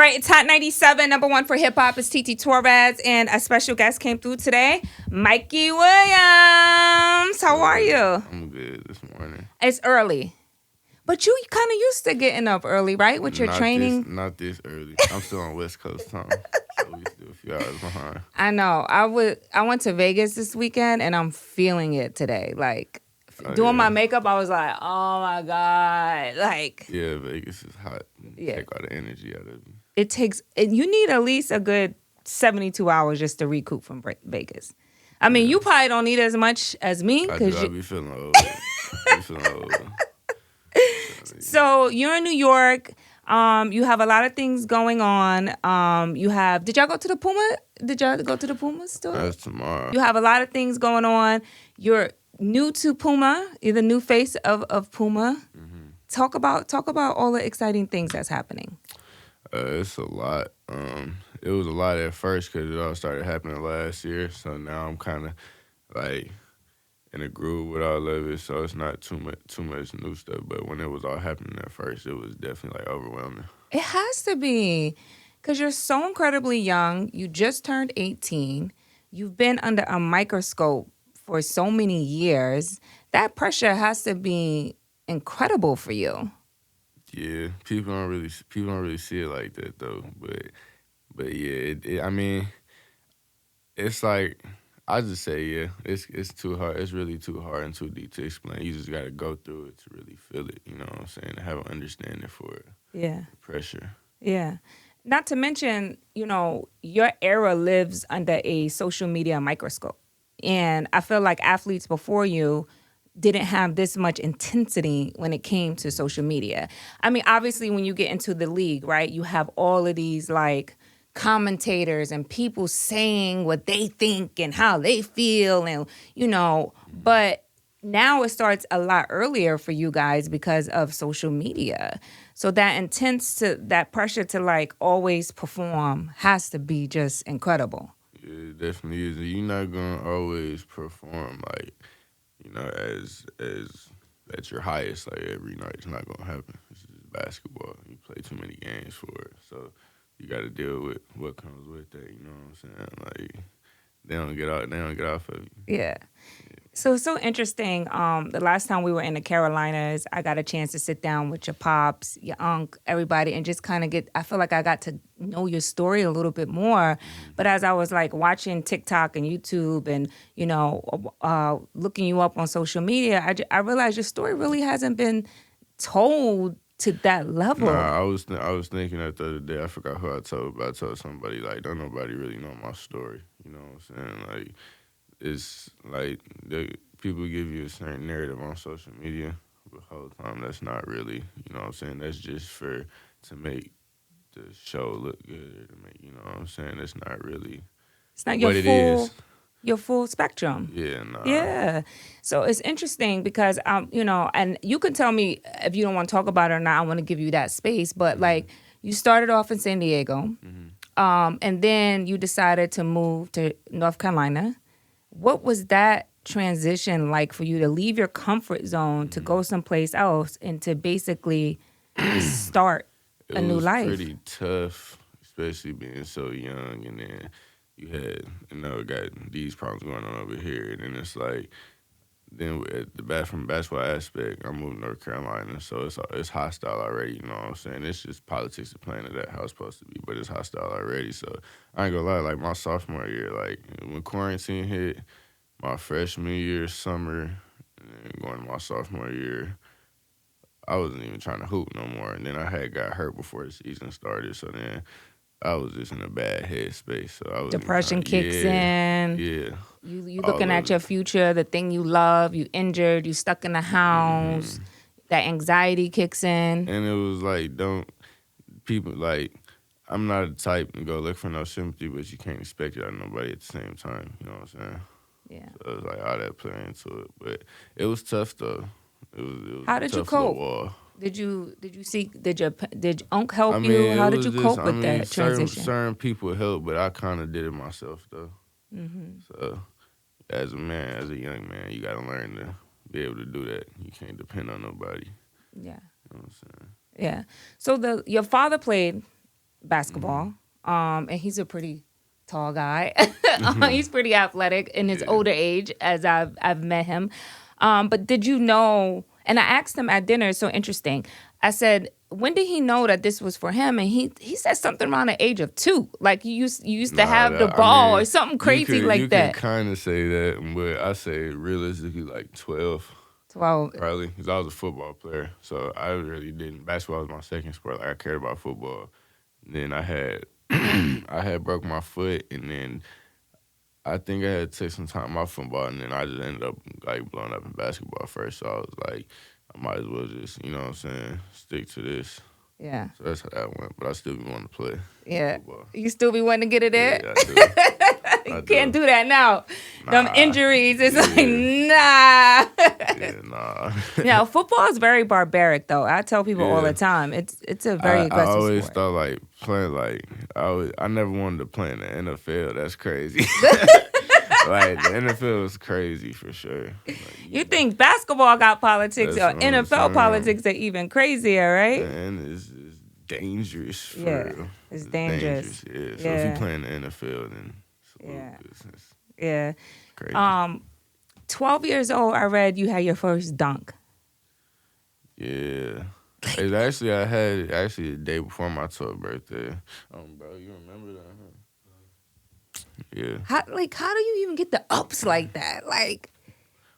right, it's Hot 97, number one for hip hop is TT Torrez, and a special guest came through today, Mikey Williams. How are you? I'm good this morning. It's early, but you kind of used to getting up early, right? With your training. Not this early. I'm still on West Coast time, so we still a few hours behind. I know. I went to Vegas this weekend, and I'm feeling it today. Like doing my makeup, I was like, oh my god, like yeah, Vegas is hot. Yeah. Take all the energy out of it. You need at least a good 72 hours just to recoup from Vegas. I mean, you probably don't need as much as me. I be feeling old. So you're in New York. You have a lot of things going on. Did y'all go to the Puma? Did y'all go to the Puma store? That's tomorrow. You have a lot of things going on. You're new to Puma. You're the new face of Puma. Mm-hmm. Talk about all the exciting things that's happening. It's a lot. It was a lot at first because it all started happening last year. So now I'm kind of like in a groove with all of it. So it's not too much new stuff. But when it was all happening at first, it was definitely like overwhelming. It has to be because you're so incredibly young. You just turned 18. You've been under a microscope for so many years. That pressure has to be incredible for you. Yeah, people don't really see it like that though. But yeah, I mean, it's like I just say yeah, it's too hard. It's really too hard and too deep to explain. You just gotta go through it to really feel it. You know what I'm saying? To have an understanding for it. Yeah. The pressure. Yeah. Not to mention, your era lives under a social media microscope, and I feel like athletes before you didn't have this much intensity when it came to social media. I mean, obviously, when you get into the league, right, you have all of these, like, commentators and people saying what they think and how they feel and, but now it starts a lot earlier for you guys because of social media. So that pressure to, like, always perform has to be just incredible. Yeah, it definitely is. You're not going to always perform, like, as at your highest, like every night. It's not gonna happen. This is basketball. You play too many games for it, so you got to deal with what comes with that. You know what I'm saying? Like they don't get off of you. Yeah. So it's so interesting. The last time we were in the Carolinas, I got a chance to sit down with your pops, your uncle, everybody, and just kind of I feel like I got to know your story a little bit more. But as I was like watching TikTok and YouTube and, looking you up on social media, I realized your story really hasn't been told to that level. Nah, I was thinking that the other day. I forgot who I told, but I told somebody, like, don't nobody really know my story. You know what I'm saying? Like, it's like people give you a certain narrative on social media, but the whole time that's not really, you know what I'm saying? That's just to make the show look good, to make, you know what I'm saying? That's not really it's not your full spectrum. Yeah, nah. Yeah. So it's interesting because, and you can tell me if you don't want to talk about it or not, I want to give you that space, but like you started off in San Diego, and then you decided to move to North Carolina. What was that transition like for you to leave your comfort zone to go someplace else and to basically start a new life? It was pretty tough, especially being so young, and then you had, got these problems going on over here, and then it's like, then from basketball aspect, I moved to North Carolina, so it's hostile already, you know what I'm saying? It's just politics are playing to that how it's supposed to be, but it's hostile already, so I ain't gonna lie, like my sophomore year, like when quarantine hit, my freshman year, summer, and then going to my sophomore year, I wasn't even trying to hoop no more, and then I had got hurt before the season started, so then I was just in a bad headspace. So I was depression kicks in. Yeah. You looking at your future, the thing you love, you injured, you stuck in the house. That anxiety kicks in. And it was like, I'm not the type to go look for no sympathy, but you can't expect it out of nobody at the same time. You know what I'm saying? Yeah. So it was like all that playing into it, but it was tough though. It was How did you cope? Did Unc help you? How did you cope with that transition? Certain people helped, but I kind of did it myself though. So as a young man, you got to learn to be able to do that. You can't depend on nobody. Yeah. You know what I'm saying? Yeah. So your father played basketball. And he's a pretty tall guy. He's pretty athletic in his older age, as I've met him. But did you know? And I asked him at dinner. It's so interesting. I said, when did he know that this was for him? And he said something around the age of 2. Like you used to have the ball or something crazy like that. You could kind of say that, but I say realistically like 12. 12. Probably, because I was a football player. So I really didn't. Basketball was my second sport. Like I cared about football. And then I had I had broke my foot, and then I think I had to take some time off football, and then I just ended up like blowing up in basketball first. So I was like, I might as well just, you know what I'm saying, stick to this. Yeah. So that's how that went. But I still be wanting to play. Yeah. Football. You still be wanting to get it in? Yeah, I do. You can't do that now. Them injuries, it's like, Yeah, nah. Yeah, football is very barbaric, though. I tell people all the time, it's a very aggressive I always sport. thought like playing like I never wanted to play in the NFL. That's crazy. Like the NFL is crazy for sure. Like, you think basketball got politics, or That's what I'm NFL saying. politics are even crazier, right? And it's dangerous. For Yeah, real. it's dangerous. Yeah. So if Yeah. you play in the NFL, then it's a little business. Yeah. Crazy. 12 years old, I read you had your first dunk. Yeah. It's actually I had it actually the day before my 12th birthday. Bro, you remember that? Huh? Yeah. How do you even get the ups like that? Like,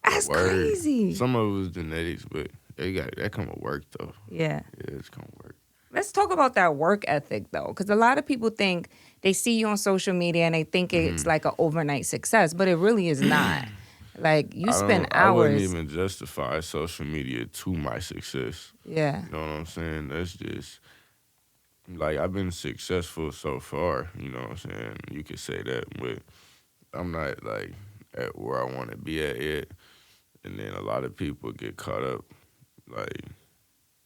that's Word. crazy. Some of it was genetics, but that come with work though. Yeah. Yeah, it's come with work. Let's talk about that work ethic, though, because a lot of people think they see you on social media and they think it's like an overnight success, but it really is not. Like, you spend I wouldn't hours. even justify social media to my success. Yeah. You know what I'm saying? That's just, like, I've been successful so far, you know what I'm saying? You could say that, but I'm not, like, at where I want to be at yet. And then a lot of people get caught up, like,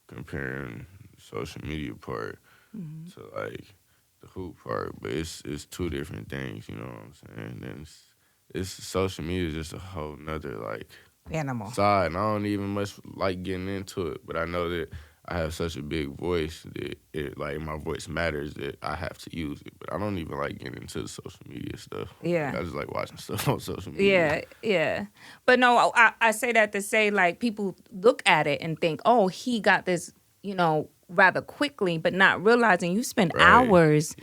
comparing social media part to, like, the hoop part. But it's two different things, you know what I'm saying? And it's social media is just a whole nother, like, Animal. side. And I don't even much like getting into it, but I know that I have such a big voice that it, like, my voice matters, that I have to use it. But I don't even like getting into the social media stuff. Yeah. Like, I just like watching stuff on social media. Yeah. But no, I say that to say, like, people look at it and think, oh, he got this, you know, rather quickly, but not realizing you spend hours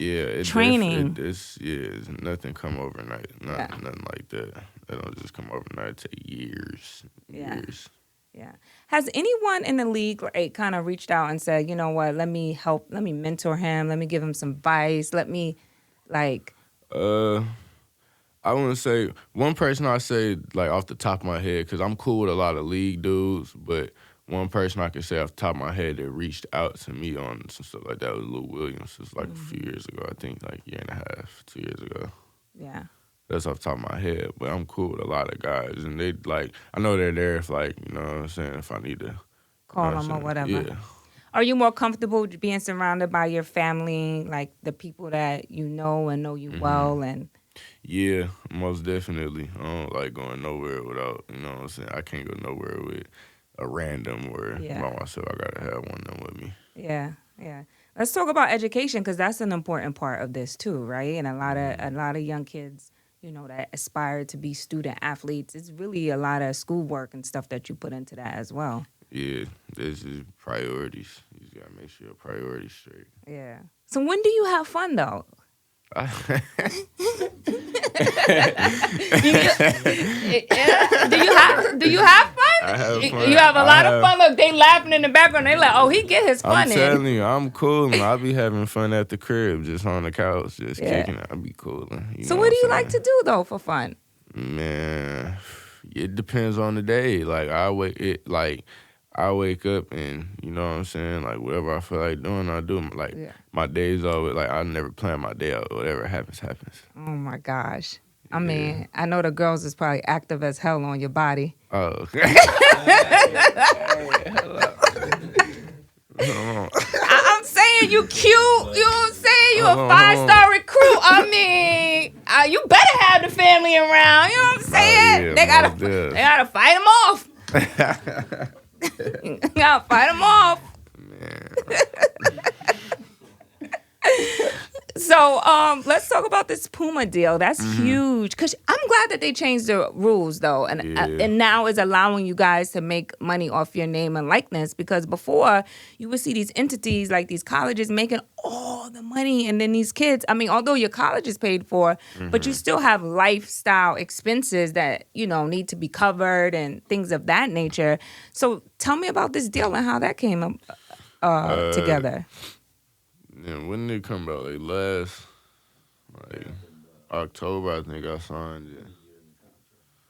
training. It's nothing come overnight. Nothing like that. It don't just come overnight. It take years. Years. Yeah. Has anyone in the league kind of reached out and said, you know what, let me mentor him, let me give him some advice, let me, like... I wouldn't say... One person I say, like, off the top of my head, because I'm cool with a lot of league dudes, but one person I could say off the top of my head that reached out to me on some stuff like that was Lou Williams. It's like a few years ago, I think, like a year and a half, 2 years ago. Yeah. That's off the top of my head, but I'm cool with a lot of guys, and they, like, I know they're there if, like, you know what I'm saying, if I need to call them or whatever. Yeah. Are you more comfortable being surrounded by your family, like the people that you know and know you well? And yeah, most definitely. I don't like going nowhere without, you know what I'm saying, I can't go nowhere with a random or by myself. I gotta have one of them with me. Yeah. Let's talk about education, because that's an important part of this too, right? And a lot of young kids, you know, that aspire to be student athletes. It's really a lot of schoolwork and stuff that you put into that as well. Yeah, this is priorities. You just gotta make sure your priorities straight. Yeah. So when do you have fun though? Do you have fun? I have fun. You have a lot of fun. Look, they laughing in the background. They like, oh, he get his fun I'm in. telling you, I'm cooling. I be having fun at the crib, just on the couch, just kicking it. I be cooling. So what do you like to do though for fun? Man, it depends on the day. Like I wake up and, you know what I'm saying, like whatever I feel like doing, I do. Like my days always, like I never plan my day out. Whatever happens, happens. Oh my gosh. I mean, I know the girls is probably active as hell on your body. Oh. I'm saying you cute. You know what I'm saying? You a 5-star recruit. I mean, you better have the family around. You know what I'm saying? Yeah, they gotta fight them off. You gotta fight them off. Man. So let's talk about this Puma deal. That's huge. Because I'm glad that they changed the rules, though. And now is allowing you guys to make money off your name and likeness. Because before, you would see these entities like these colleges making all the money. And then these kids, I mean, although your college is paid for, but you still have lifestyle expenses that, need to be covered and things of that nature. So tell me about this deal and how that came together. Yeah, when did it come out? Like last, October, I think I signed it.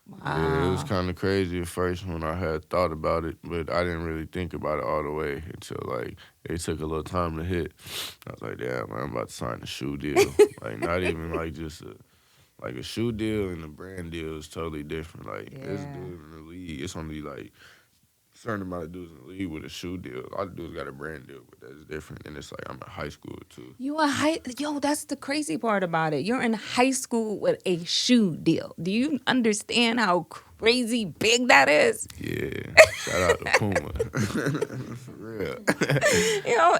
Wow. Yeah, it was kind of crazy at first when I had thought about it, but I didn't really think about it all the way until it took a little time to hit. I was like, damn, man, I'm about to sign a shoe deal. Not even just a shoe deal and a brand deal is totally different. This dude in the league, it's only certain amount of dudes in the league with a shoe deal. A lot of dudes got a brand deal, but that's different. And it's I'm in high school too. That's the crazy part about it. You're in high school with a shoe deal. Do you understand how crazy big that is? Yeah. Shout out to Puma. For real.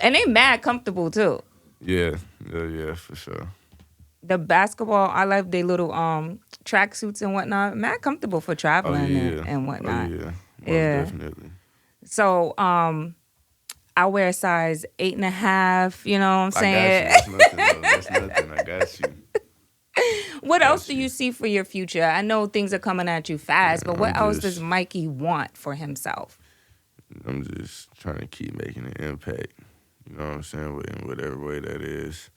And they mad comfortable too. Yeah, for sure. The basketball, I love their little track suits and whatnot. Mad comfortable for traveling and whatnot. Oh, yeah. Most definitely. So, I wear a size 8.5. You know what I'm saying? I got you. That's nothing. I got you. What else do you see for your future? I know things are coming at you fast, but what else does Mikey want for himself? I'm just trying to keep making an impact. You know what I'm saying? In whatever way that is.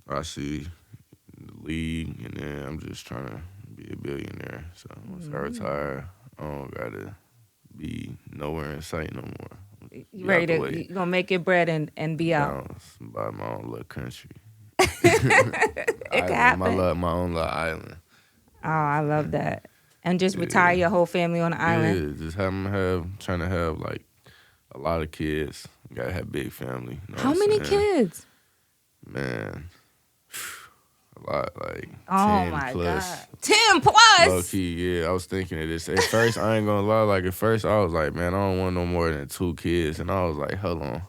I see the league, and then I'm just trying to be a billionaire. So once I retire, I don't got to be nowhere in sight no more. You ready to, you gonna make your bread and be out? Buy my own little country. It can happen. My own little island. Oh, I love that. And just retire your whole family on the island. Yeah, just trying to have a lot of kids. Gotta have big family. You know How many kids? Man, a lot, 10 my plus. God. 10 plus? Low key, yeah. I was thinking of this. At first, I ain't gonna lie, at first I was like, man, I don't want no more than 2 kids. And I was like, hold on.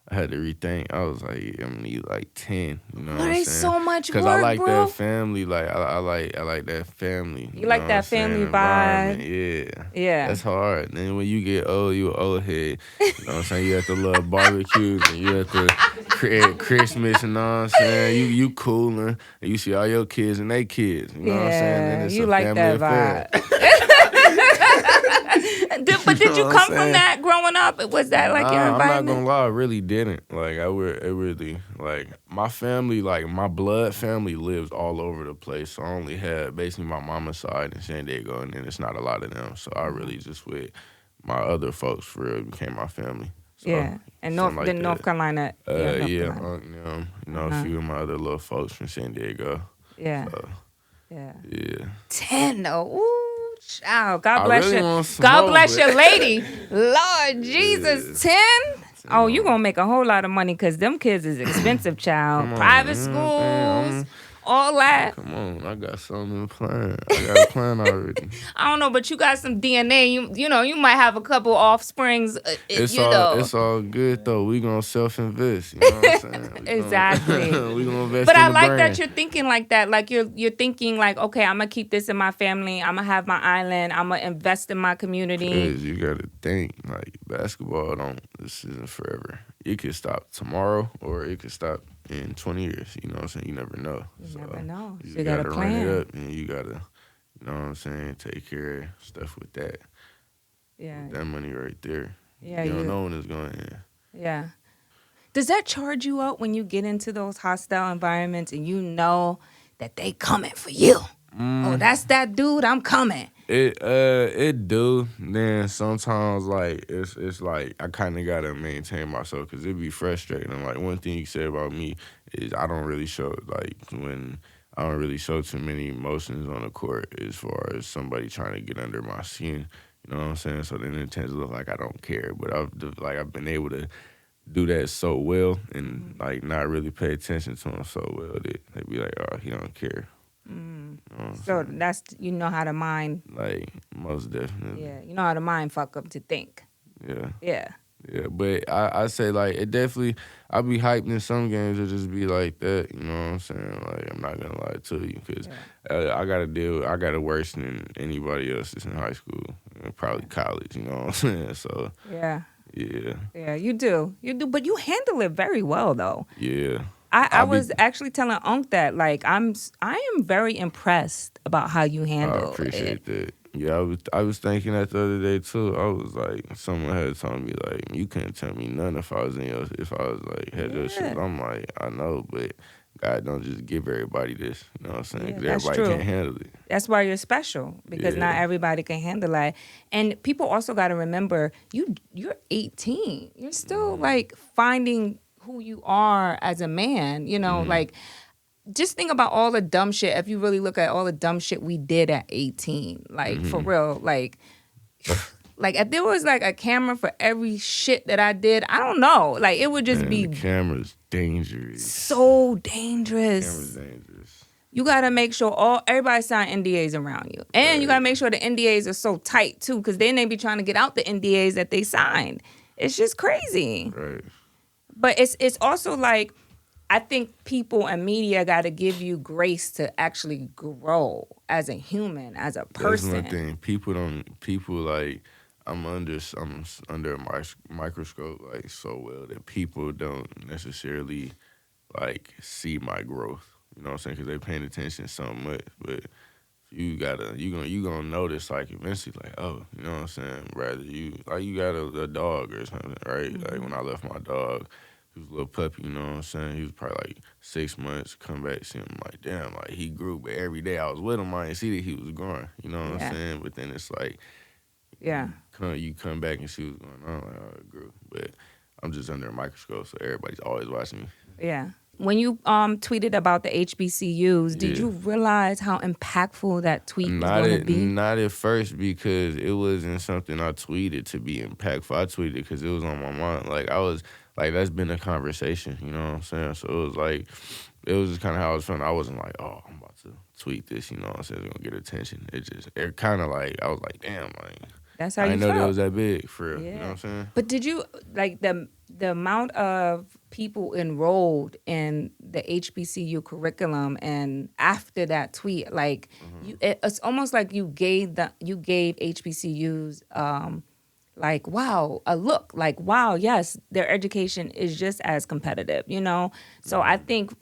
I had to rethink. I was like, yeah, I'm gonna need 10. You know what I'm saying? So much work, because I like bro. that family. I like that family. You like that family vibe? Yeah. Yeah. That's hard. Then when you get old, you an old head. You know what I'm saying? You at the little barbecues and you at the Christmas and all I'm saying? You cooling and you see all your kids and they kids. You know what I'm saying? And it's you a like family that affair. vibe. But did you come from that growing up? Was that your environment? I'm not gonna lie, I really didn't. My family, my blood family lives all over the place. So I only had basically my mama's side in San Diego, and then it's not a lot of them. So I really just with my other folks for real became my family. So, and North Carolina. A few of my other little folks from San Diego. Yeah. So, yeah. 10 though. Ooh. Child, God bless really you. God bless your lady. Lord Jesus, 10? Oh, you gonna make a whole lot of money because them kids is expensive, child. Private schools, all that. Come on, I got something planned. I got a plan already. I don't know, but you got some DNA. You might have a couple offsprings. It's all good though. We gonna self-invest. You know what I'm saying? Exactly. We gonna invest. But in I the like brand. that you're thinking like that. Like you're thinking okay, I'm gonna keep this in my family. I'm gonna have my island. I'm gonna invest in my community. Because you gotta think basketball. This isn't forever. It could stop tomorrow, or it could stop in 20 years. You know what I'm saying? You never know. You never know. You So you gotta plan. Run it up, and you gotta, you know what I'm saying, take care of stuff with that. Yeah. With that money right there. Yeah. You don't know when it's going to end. Yeah. Does that charge you up when you get into those hostile environments and you know that they coming for you? Oh, that's that dude. I'm coming. It do. Then sometimes it's I kind of gotta maintain myself because it be frustrating. And one thing you said about me is I don't really show too many emotions on the court as far as somebody trying to get under my skin. You know what I'm saying? So then it tends to look like I don't care. But I've been able to do that so well and not really pay attention to him so well that they be like, oh, he don't care. So that's how to mind. Most definitely. Yeah, you know how to mind fuck up to think. Yeah. Yeah. Yeah, but I say like it definitely. I be hyped in some games to just be like that. You know what I'm saying? Like I'm not gonna lie to you because Yeah. I got it worse than anybody else that's in high school and probably Yeah. college. You know what I'm saying? So Yeah. yeah, Yeah, you do. You do, but you handle it very well though. yeah. I I be was actually telling Unc that like I am very impressed about how you I handle it. appreciate that. Yeah, I was thinking that the other day too. I was like, someone had told me like, you couldn't tell me nothing if I was in your, if I was like had your shoes. Yeah. I'm like, I know, but God don't just give everybody this. You know what I'm saying? Yeah, Because that's everybody can't true. handle it. That's why you're special because not Yeah. everybody can handle that. And people also got to remember you're 18. You're still like finding who you are as a man, Mm-hmm. like just think about all the dumb shit. If you really look at all the dumb shit we did at 18, like for Mm-hmm. real, like if there was like a camera for every shit that I did, I don't know. Like it would just Man, the be camera's dangerous. so Camera's dangerous. dangerous. You gotta make sure everybody sign NDAs around you, and you Right. gotta make sure the NDAs are so tight too, because then they be trying to get out the NDAs that they signed. It's just crazy. Right. But it's also like I think people and media got to give you grace to actually grow as a human, as a That's one person. thing. People don't. People like. I'm under a microscope like so well that people don't necessarily like see my growth. You know what I'm saying? Because they paying attention so much, but you gonna notice like eventually like oh you know what I'm saying? Rather you got a dog or something, right? Like when I left my dog, he was a little puppy. You know what I'm saying? He was probably like 6 months. Come back, see him like damn, like he grew. But every day I was with him, I didn't see that he was growing. You know what I'm Yeah, saying? But then it's like yeah, you come back and see what's going on. Like oh it grew, but I'm just under a microscope, so everybody's always watching me. yeah. When you tweeted about the HBCUs, did Yeah. you realize how impactful that tweet was going to be? Not at first because it wasn't something I tweeted to be impactful. I tweeted because it was on my mind. Like I was like that's been a conversation. You know what I'm saying? So it was like it was just kind of how I was feeling. I wasn't like oh I'm about to tweet this. You know what I'm saying? It's gonna get attention. It kind of like I was like damn like That's how I you didn't know that felt. was that big for real. You know what Yeah. I'm saying? But did you like the amount of people enrolled in the HBCU curriculum and after that tweet, like it's almost like you gave HBCUs like wow a look like wow yes their education is just as competitive, So I think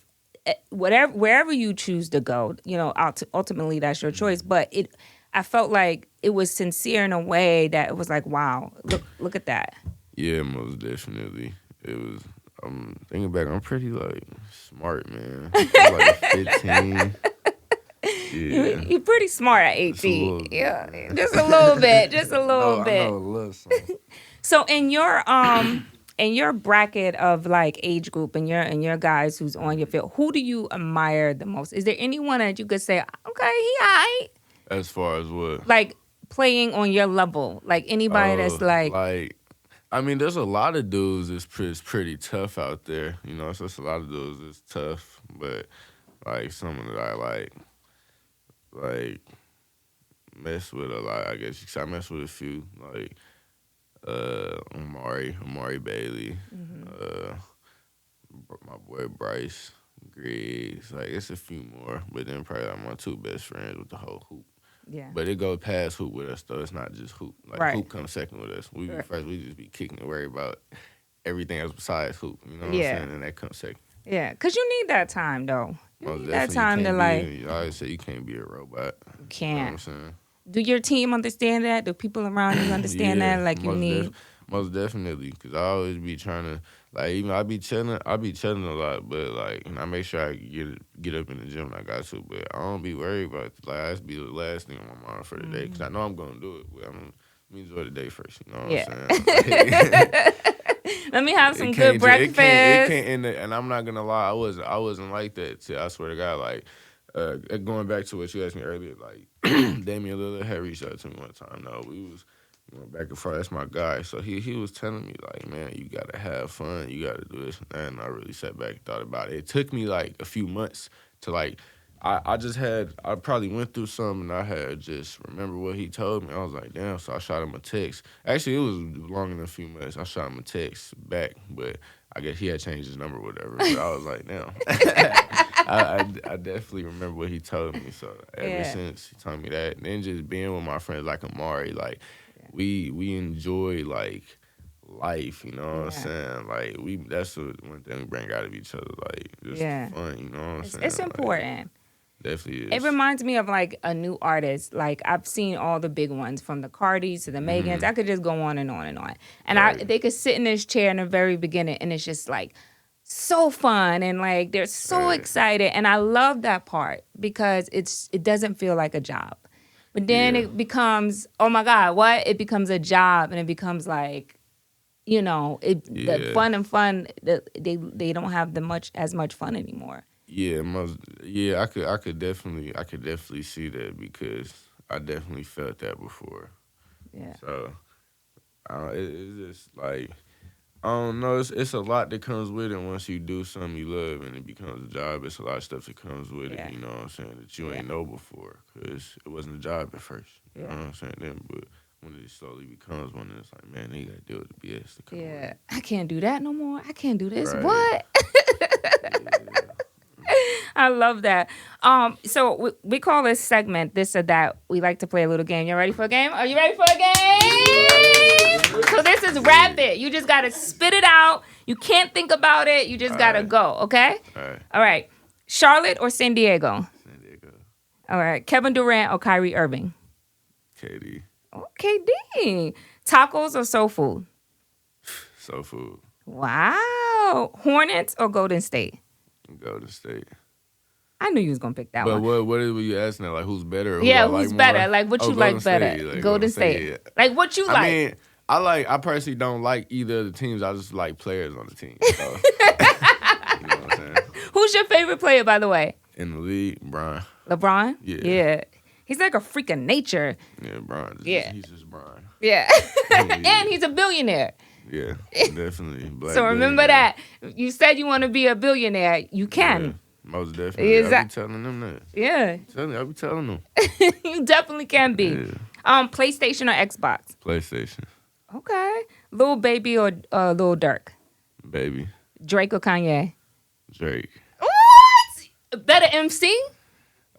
wherever you choose to go, ultimately that's your choice. But I felt like it was sincere in a way that it was like, wow, look at that. Yeah, most definitely. It was. Thinking back, I'm pretty like smart, man. I'm like 15. Yeah, You're pretty smart at just a 18. little bit, Yeah, man. just a little bit, just a little I know bit. a little something. So in your bracket of like age group and your guys who's on your field, who do you admire the most? Is there anyone that you could say, okay, he alright? As far as what? Like playing on your level, like anybody that's like, Like, I mean, there's a lot of dudes that's pretty tough out there. You know, it's just a lot of dudes that's tough, but like someone that I like mess with a lot. I guess I mess with a few like Amari Bailey, my boy Bryce, Griggs. Like it's a few more, but then probably like my two best friends with the whole hoop. yeah, But it goes past hoop with us though. It's not just hoop. Like right, hoop comes second with us. We be right. first. We just be kicking and worry about everything else besides hoop. You know what Yeah. I'm saying? And that comes second. Yeah, because you need that time though. You Most need that definitely, time you to can't like be. I always say you can't be a robot. You know what I'm can't. saying? Do your team understand that? Do people around you understand Yeah, that? Like you need. most definitely. Cause I always be trying to like even I be chilling a lot, but like and I make sure I get up in the gym when I got to, but I don't be worried about like that's be the last thing on my mind for the day. Cause I know I'm gonna do it, but let me enjoy the day first. You know what Yeah. I'm saying? Like, Let me have some it good can't, breakfast. it can't end it, and I'm not gonna lie, I wasn't like that. I swear to God, like going back to what you asked me earlier, like Damian Lillard had reached out to me one time. No, we was back and forth. That's my guy. So he was telling me like, man, you gotta have fun. You gotta do this and that. And I really sat back and thought about it. It took me like a few months to like. I probably went through something and I had just remember what he told me. I was like, damn, so I shot him a text. Actually, it was longer than a few months. I shot him a text back, but I guess he had changed his number or whatever. But I was like, damn. I definitely remember what he told me. So ever since he told me that, and then just being with my friends like Amari, like we enjoy like life, you know what I'm saying? Like that's one thing we bring out of each other, like just fun, you know what I'm saying? It's important. Like, definitely is. It reminds me of like a new artist. Like I've seen all the big ones from the Cardis to the Megans. I could just go on and on and on. And they could sit in this chair in the very beginning and it's just like so fun and like they're so excited. And I love that part because it doesn't feel like a job. But then it becomes, oh my God, what? It becomes a job and it becomes like, you know, the fun, they don't have as much fun anymore. Yeah, I could definitely see that because I definitely felt that before. Yeah. So, it's just like I don't know. It's a lot that comes with it once you do something you love and it becomes a job. It's a lot of stuff that comes with it. You know what I'm saying, that you ain't know before because it wasn't a job at first. You know what I'm saying? Then, but when it slowly becomes one, it's like, man, they gotta deal with the BS. That come with it. I can't do that no more. I can't do this. Right. What? I love that. So we call this segment This or That. We like to play a little game. You ready for a game? Are you ready for a game? So this is rapid. You just got to spit it out. You can't think about it. You just got to go, okay? All right. Charlotte or San Diego? San Diego. All right. Kevin Durant or Kyrie Irving? KD. Oh, KD. Tacos or soul food? Soul food. Wow. Hornets or Golden State? Golden State. I knew you was gonna pick that one. But what were you asking? Like who's better? Or who's better? More? Like what you like better? Like, Golden State. Like what you like? I mean, I personally don't like either of the teams. I just like players on the team. So. You know what I'm saying? Who's your favorite player, by the way? In the league, Bron. LeBron? Yeah. He's like a freak of nature. Yeah, Bron. He's just Bron. Yeah. And he's a billionaire. Yeah, definitely. So remember that. You said you want to be a billionaire. You can. Yeah, most definitely. I be telling them that. Yeah. I be telling them. You definitely can be. Yeah. PlayStation or Xbox? PlayStation. Okay. Lil Baby or Lil Durk? Baby. Drake or Kanye? Drake. What? Better MC?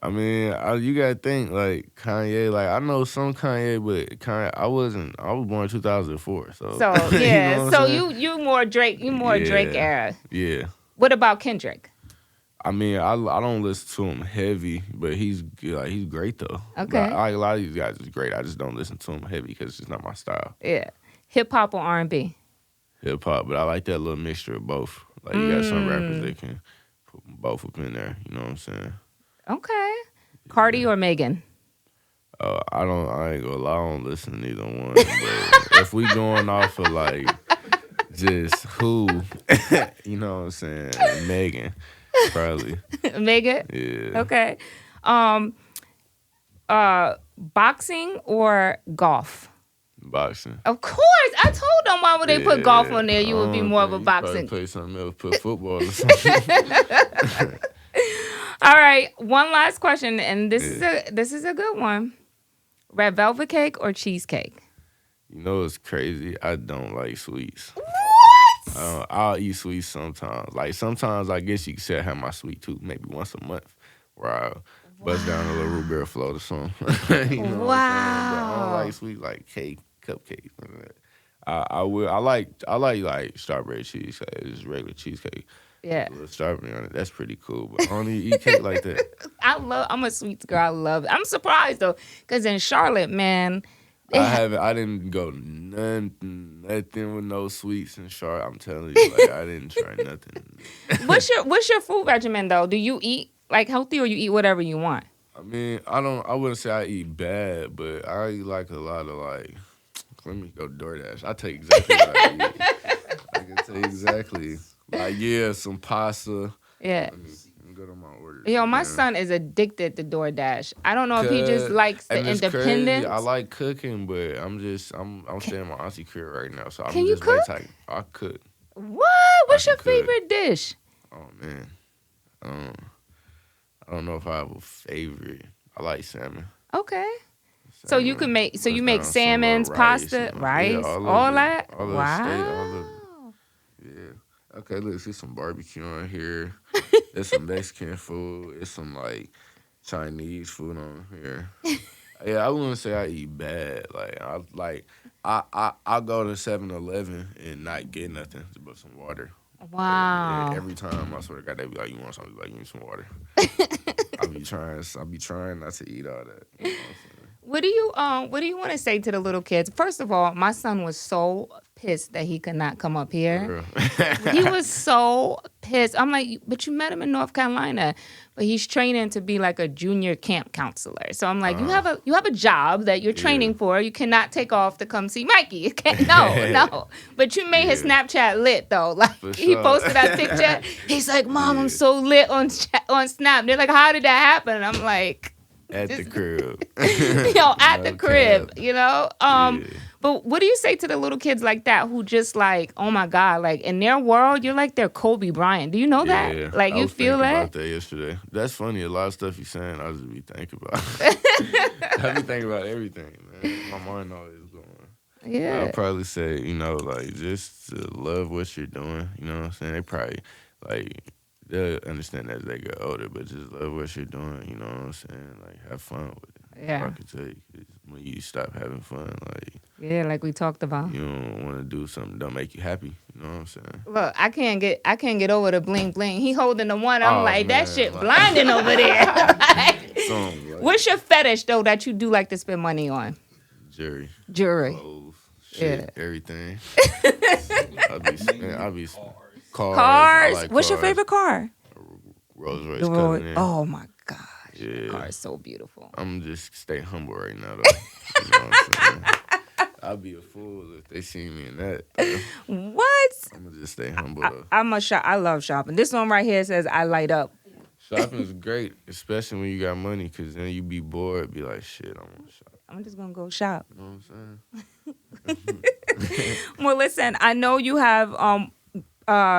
I mean, you gotta think like Kanye. Like I know some Kanye, but Kanye, I was born in 2004. So yeah. You know so you more Drake. You more Drake era. Yeah. What about Kendrick? I mean, I don't listen to him heavy, but he's great though. Okay. Like, a lot of these guys is great. I just don't listen to him heavy because it's just not my style. Yeah. Hip hop or R&B? Hip hop, but I like that little mixture of both. Like you got some rappers that can put both up in there. You know what I'm saying? Okay. Cardi or Megan? I ain't gonna lie, I don't listen to neither one. But if we going off of like just who, you know what I'm saying? Megan, probably. Megan? Yeah. Okay. Boxing or golf? Boxing. Of course. I told them why would they put golf on there? You would be more of a boxing. Play something else, put football or something. All right, one last question, and this is a good one. Red velvet cake or cheesecake? You know it's crazy. I don't like sweets. What? I'll eat sweets sometimes. Like sometimes I guess you could say I have my sweet tooth maybe once a month, where I bust down a little root beer float or something. You know what I'm saying? But I don't like sweets like cake, cupcakes. I like strawberry cheesecake. It's regular cheesecake. Yeah. With strawberry on it. That's pretty cool. But I don't even eat cake like that. I'm a sweets girl. I love it. I'm surprised though, because in Charlotte, man. I didn't go nothing with no sweets in Charlotte. I'm telling you, like I didn't try nothing. What's your food regimen though? Do you eat like healthy or you eat whatever you want? I mean, I wouldn't say I eat bad, but I eat like a lot of like. Let me go DoorDash. I take exactly what I eat. I can tell you exactly. Like, some pasta. Yeah. Let me go to my order. Yo, my son is addicted to DoorDash. I don't know if he just likes the independence. Crazy. I like cooking, but I'm staying in my auntie crib right now, so Can you cook? I cook. What? What's your favorite dish? Oh man, I don't know if I have a favorite. I like salmon. Okay. So you can make you make Down some salmons, rice, pasta, yeah, rice, all all of it. that. All of the steak, all of it. Wow. Yeah. Okay, look, see some barbecue on here. There's some Mexican food. It's some like Chinese food on here. Yeah, I wouldn't say I eat bad. I go to 7-Eleven and not get nothing but some water. Wow. Every time I swear to God, they be like, "You want something?" Like, "Give me some water." I be trying not to eat all that. You know what I'm saying? What do you want to say to the little kids? First of all, my son was so pissed that he could not come up here. He was so pissed. I'm like, but you met him in North Carolina, but he's training to be like a junior camp counselor. So I'm like, you have a job that you're training for. You cannot take off to come see Mikey. You can't, no. But you made his Snapchat lit though. Like he posted that picture. He's like, Mom, I'm so lit on Snap. They're like, how did that happen? I'm like. At the crib. At the crib, But what do you say to the little kids like that who just like, oh my God, like in their world, you're like their Kobe Bryant. Do you know that? Like you feel that? I was thinking about that yesterday. That's funny. A lot of stuff you're saying, I just be thinking about. I be thinking about everything, man. My mind always going. Yeah. I'll probably say, like just to love what you're doing. You know what I'm saying? They probably like. They'll understand as they get older, but just love what you're doing, you know what I'm saying? Like, have fun with it. Yeah. I can tell you, 'cause when you stop having fun, like... Yeah, like we talked about. You don't want to do something that don't make you happy, you know what I'm saying? Look, I can't get over the bling bling. He holding the one, I'm like, man, that shit blinding over there. What's your fetish, though, that you do like to spend money on? Jewelry. Clothes, shit, everything. I'll be Cars. Like What's your cars. favorite car? Rolls Royce Cousin. Oh my gosh. Yeah. That car is so beautiful. I'm just stay humble right now, though. You know what I'm saying? I'll be a fool if they see me in that. What? I'm gonna just stay humble, though. I love shopping. This one right here says I light up. Shopping is great, especially when you got money, because then you be bored, be like, shit, I want to shop. I'm just going to go shop. You know what I'm saying? Well, listen, I know you have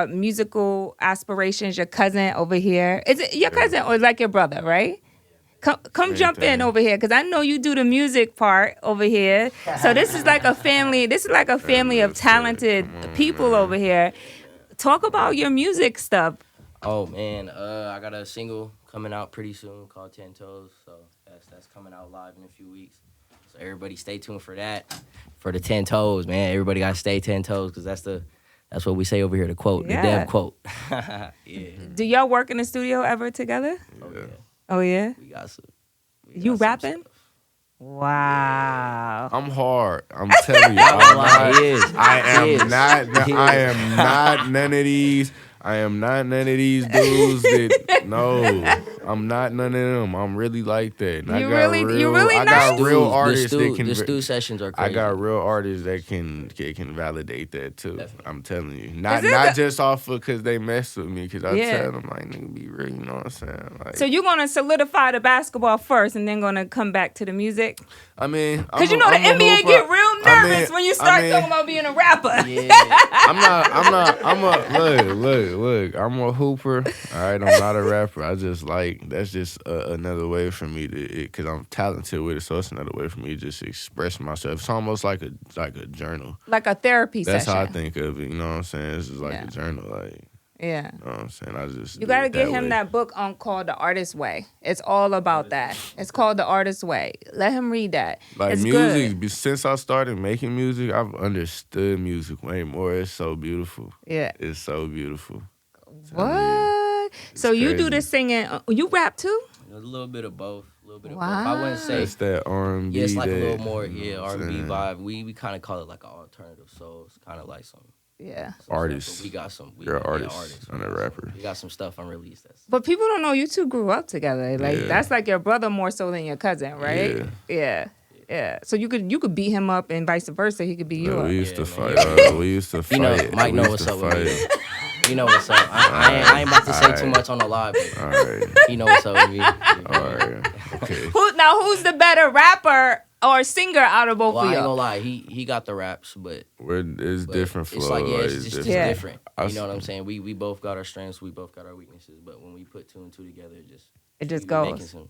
musical aspirations. Your cousin over here. Is it your cousin or like your brother, right? Come jump in over here because I know you do the music part over here. So this is like a family. This is like a family of talented people over here. Talk about your music stuff. Oh man, I got a single coming out pretty soon called 10 Toes. So that's coming out live in a few weeks. So everybody stay tuned for that. For the 10 Toes, man. Everybody gotta stay 10 toes because that's what we say over here, the quote, the dev quote. Yeah. Do y'all work in the studio ever together? Oh yeah. Oh yeah? We got some. You rapping? Wow. I'm hard. I'm telling you. I am not none of these. I am not none of these dudes that, no, I'm not none of them. I'm really like that. And you really I nice? got real artists that can. The Stu sessions are crazy. I got real artists that can validate that too. Definitely. I'm telling you, not just off of because they mess with me. Because I tell them like, nigga, be real. You know what I'm saying? Like, so you're gonna solidify the basketball first, and then gonna come back to the music? I mean, because you know the NBA get real nervous when you start talking about being a rapper. Yeah. Look, I'm a hooper. All right, I'm not a rapper. I just like, that's just another way for me to, because I'm talented with it, so it's another way for me to just express myself. It's almost like a journal. Like a therapy That's session. how I think of it, you know what I'm saying? It's just like a journal, like. Yeah. You know what I'm saying? I just You gotta get him that book called The Artist's Way. It's all about that. It's called The Artist's Way. Let him read that. Like it's music, good. since I started making music, I've understood music way more. It's so beautiful. Yeah. It's so beautiful. What? So you do the singing. You rap too? A little bit of both. Wow. I wouldn't say it's that R&B. Yeah, it's like a little more R&B vibe. We kind of call it like an alternative soul. It's kind of like some artists. We got some. You're an artist and a rapper. We got some stuff unreleased. But people don't know you two grew up together. Like that's like your brother more so than your cousin, right? Yeah. So you could beat him up and vice versa. He could beat you up. We used to fight. We used to fight. You know, Mike know what's up with me. You know what's up. I ain't about to say too much on the live, but all right. you know what's up with me. All right. Okay. Who's the better rapper or singer out of both Well, I of ain't gonna y'all? lie. He got the raps, but It's different flow. it's like like, it's just Yeah. different. You know what I'm saying? We both got our strengths. We both got our weaknesses. But when we put two and two together, It just we be making goes. some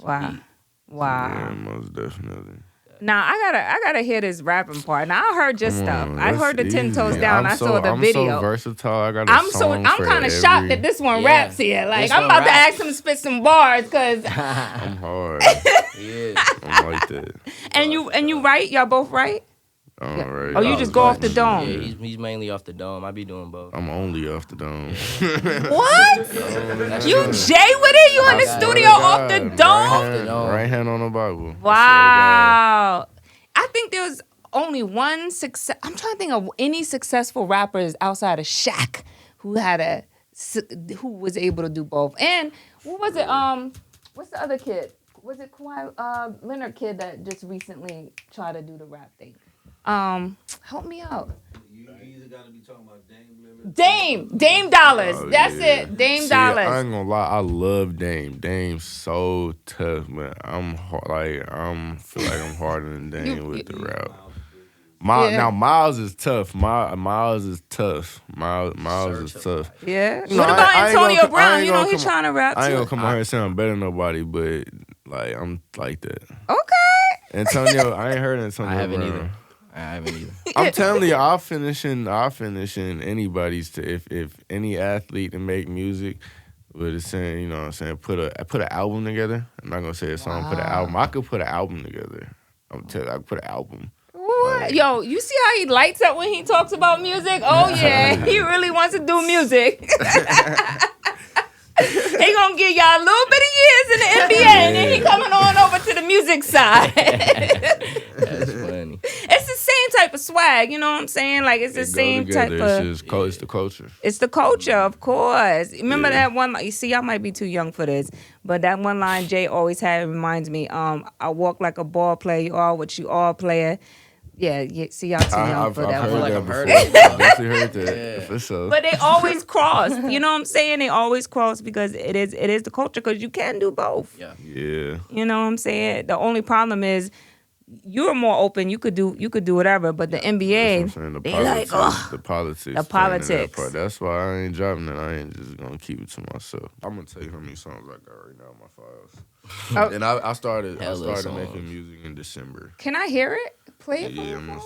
Wow. heat. Wow. Yeah, most definitely. Now I gotta hear this rapping part. Now I heard your Come stuff. on, I that's heard the 10 toes easy. down. I saw the I'm video. so versatile. I got a I'm song for kind of every- shocked that this one Yeah. raps here. Like This I'm one about to raps. ask him to spit some bars, cause I'm hard. Yeah. I'm like that. and you right? Y'all both right? I'm Yeah. right. Oh, you just go off the dome. Yeah, he's mainly off the dome. I be doing both. I'm only off the dome. What? That's You true. Jay with it? You in the I studio swear off the God, dome? Off the dome. Right hand on the Bible. Wow. I think there's only one success. I'm trying to think of any successful rappers outside of Shaq who was able to do both. And what was it? What's the other kid? Was it Kawhi Leonard kid that just recently tried to do the rap thing? Help me out. You either got to be talking about Dame Lillard. Dame Dollars. Oh, That's yeah. it. Dame See, Dollars. I ain't gonna lie, I love Dame. Dame's so tough, man. I'm feel like I'm harder than Dame with the rap. Yeah. Now Miles is tough. Miles is tough. Miles is tough. Yeah. You know, What about I ain't Antonio gonna- I Brown? ain't You know gonna he's come- trying to rap I ain't too. gonna come out here and say I'm better than nobody, but like I'm like that. Okay. Antonio, I ain't heard Antonio. I haven't Brown. either. I haven't either. I'm telling you, I'll finish in anybody's. If any athlete to make music, but it's saying, you know what I'm saying, put an album together. I'm not gonna say a song, put an album. I could put an album together. I'm telling you, I could put an album. What? Yo, you see how he lights up when he talks about music? Oh yeah, he really wants to do music. He gonna give y'all a little bit of years in the NBA, and then he coming on over to the music side. That's funny. It's the same type of swag, you know what I'm saying? Like it's the They go same type together. of. It's the culture. It's the culture, of course. Remember Yeah. that one? You see, I might be too young for this, but that one line Jay always had reminds me. I walk like a ball player, you all what you all player. Yeah. See, y'all too young I've for that heard one. like that I've before. heard it. I've definitely heard that Yeah. for sure. But they always cross. You know what I'm saying? They always cross because it is the culture. Because you can do both. Yeah. Yeah. You know what I'm saying? The only problem is you're more open. You could do whatever. But the That's what I'm NBA, saying, they like, ugh. the politics. The playing in that politics. part. That's why I ain't dropping it. I ain't just gonna keep it to myself. I'm gonna tell you how many songs I got right now in my files. Oh. And I started Hella making songs. music in December. Can I hear it? Play it. Yeah, Yeah, I'm gonna-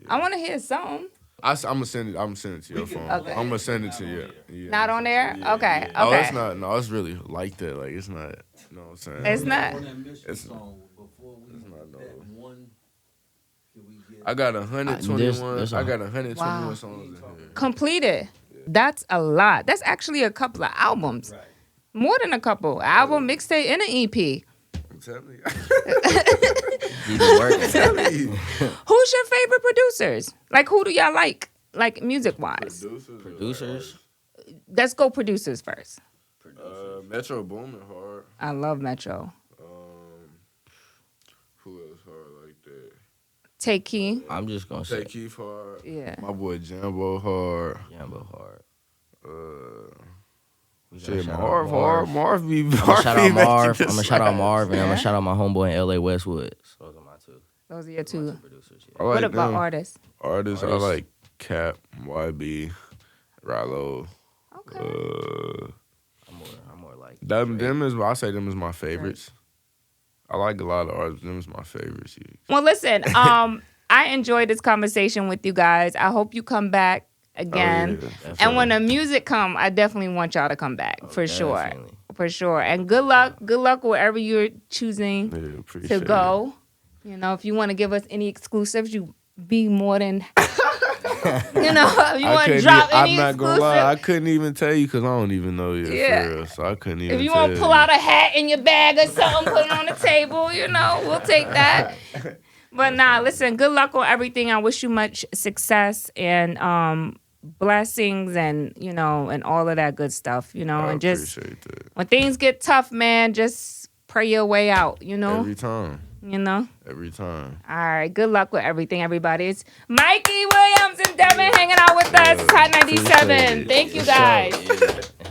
I want to hear some. I'm gonna send it to your phone. Okay. I'm gonna send it to you. Yeah, Not on there? yeah, Okay, yeah. Oh, okay. it's not. No, it's really like that. Like it's not. You know what I'm saying? It's not. On that Mission It's- song, before we it's not, no. that one, can we get... I got 121. there's I got 121 Wow. songs in here. Completed. That's a lot. That's actually a couple of albums. Right. More than a couple. Album, mixtape, and an EP. I'm telling you. He be working. telling you. Who's your favorite producers? Like, who do y'all like music wise? Producers. Let's go producers first. Metro Boomin hard. I love Metro. Who else hard like that? Take Key. I'm just gonna say Take Keith hard. Yeah. My boy Jambo hard. Jambo hard. Shit, shout out Marv Marv. hard. Marv be I'm gonna shout out be making Marv. this I'm gonna shout out slap. Marv, and I'm Yeah. gonna shout out my homeboy in LA Westwood. So those are my two. Those are your two. Producers. I Yeah. like What about them. artists? Artists? I Artists. like Cap, YB, Rallo. Okay. I'm more like I say them is my favorites. I like a lot of artists. Them is my favorites. Yeah. Well, listen. I enjoyed this conversation with you guys. I hope you come back again. Oh, yeah. And when the music come, I definitely want y'all to come back for sure. definitely. For sure. And good luck. Good luck wherever you're choosing Yeah, appreciate to it. go. You know, if you want to give us any exclusives, you be more than you know, if you want to drop any I'm not exclusive. gonna lie. I couldn't even tell you because I don't even know you Yeah. for real. So I couldn't even. If you tell want to pull out a hat in your bag or something, put it on the table, you know, we'll take that. But nah, listen, good luck on everything. I wish you much success and blessings and, you know, and all of that good stuff, you know. I And just appreciate that when things get tough, man, just pray your way out, you know. every time. You know. Every time. All right. Good luck with everything, everybody. It's Mikey Williams and Devin hanging out with us. It's Hot 97. Appreciate it. Thank you For sure. guys. Yeah.